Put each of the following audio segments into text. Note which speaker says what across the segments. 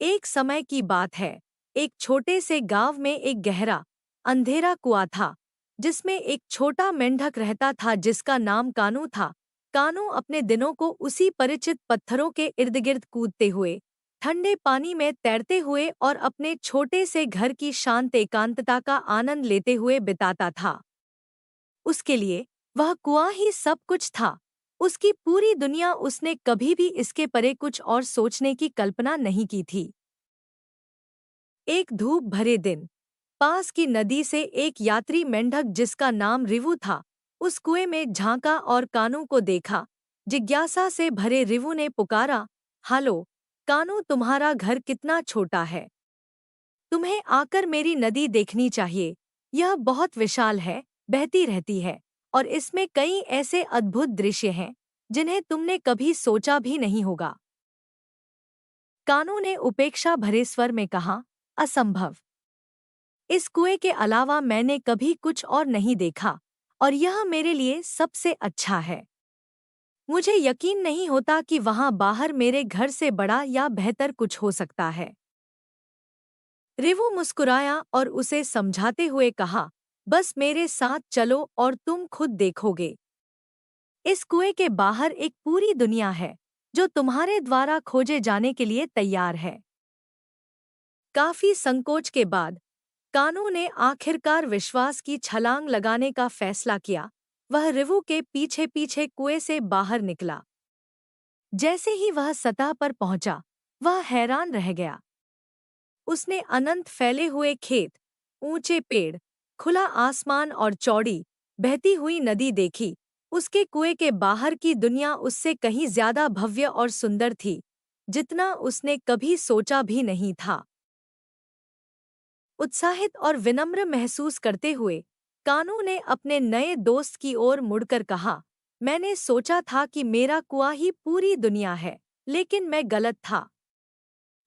Speaker 1: एक समय की बात है। एक छोटे से गांव में एक गहरा अंधेरा कुआं था, जिसमें एक छोटा मेंढक रहता था जिसका नाम कानू था। कानू अपने दिनों को उसी परिचित पत्थरों के इर्द गिर्द कूदते हुए, ठंडे पानी में तैरते हुए और अपने छोटे से घर की शांत एकांतता का आनंद लेते हुए बिताता था। उसके लिए वह कुआं ही सब कुछ था। उसकी पूरी दुनिया, उसने कभी भी इसके परे कुछ और सोचने की कल्पना नहीं की थी। एक धूप भरे दिन, पास की नदी से एक यात्री मेंढक जिसका नाम रिवु था, उस कुएं में झांका और कानू को देखा। जिज्ञासा से भरे रिवु ने पुकारा, हालो कानू, तुम्हारा घर कितना छोटा है। तुम्हें आकर मेरी नदी देखनी चाहिए। यह बहुत विशाल है, बहती रहती है, और इसमें कई ऐसे अद्भुत दृश्य हैं जिन्हें तुमने कभी सोचा भी नहीं होगा। कानू ने उपेक्षा भरे स्वर में कहा, असंभव। इस कुएं के अलावा मैंने कभी कुछ और नहीं देखा, और यह मेरे लिए सबसे अच्छा है। मुझे यकीन नहीं होता कि वहां बाहर मेरे घर से बड़ा या बेहतर कुछ हो सकता है। रिवु मुस्कुराया और उसे समझाते हुए कहा, बस मेरे साथ चलो और तुम खुद देखोगे। इस कुएं के बाहर एक पूरी दुनिया है जो तुम्हारे द्वारा खोजे जाने के लिए तैयार है। काफी संकोच के बाद कानू ने आखिरकार विश्वास की छलांग लगाने का फैसला किया। वह रिवु के पीछे पीछे कुएं से बाहर निकला। जैसे ही वह सतह पर पहुंचा, वह हैरान रह गया। उसने अनंत फैले हुए खेत, ऊंचे पेड़, खुला आसमान और चौड़ी बहती हुई नदी देखी। उसके कुएं के बाहर की दुनिया उससे कहीं ज्यादा भव्य और सुंदर थी, जितना उसने कभी सोचा भी नहीं था। उत्साहित और विनम्र महसूस करते हुए कानू ने अपने नए दोस्त की ओर मुड़कर कहा, मैंने सोचा था कि मेरा कुआं ही पूरी दुनिया है, लेकिन मैं गलत था।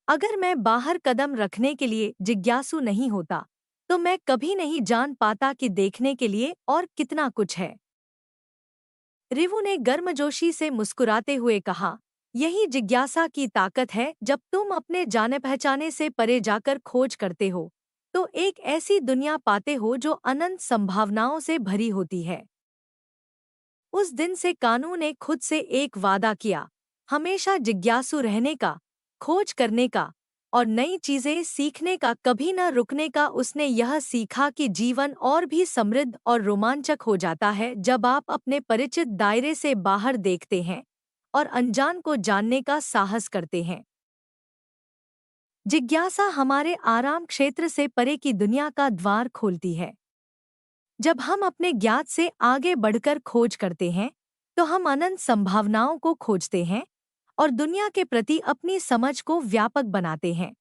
Speaker 1: अगर मैं बाहर कदम रखने के लिए जिज्ञासु नहीं होता, तो मैं कभी नहीं जान पाता कि देखने के लिए और कितना कुछ है। रिवु ने गर्मजोशी से मुस्कुराते हुए कहा, यही जिज्ञासा की ताकत है। जब तुम अपने जाने पहचाने से परे जाकर खोज करते हो, तो एक ऐसी दुनिया पाते हो जो अनंत संभावनाओं से भरी होती है। उस दिन से कानू ने खुद से एक वादा किया, हमेशा जिज्ञासु रहने का, खोज करने का और नई चीजें सीखने का, कभी न रुकने का। उसने यह सीखा कि जीवन और भी समृद्ध और रोमांचक हो जाता है जब आप अपने परिचित दायरे से बाहर देखते हैं और अनजान को जानने का साहस करते हैं। जिज्ञासा हमारे आराम क्षेत्र से परे की दुनिया का द्वार खोलती है। जब हम अपने ज्ञात से आगे बढ़कर खोज करते हैं, तो हम अनंत संभावनाओं को खोजते हैं और दुनिया के प्रति अपनी समझ को व्यापक बनाते हैं।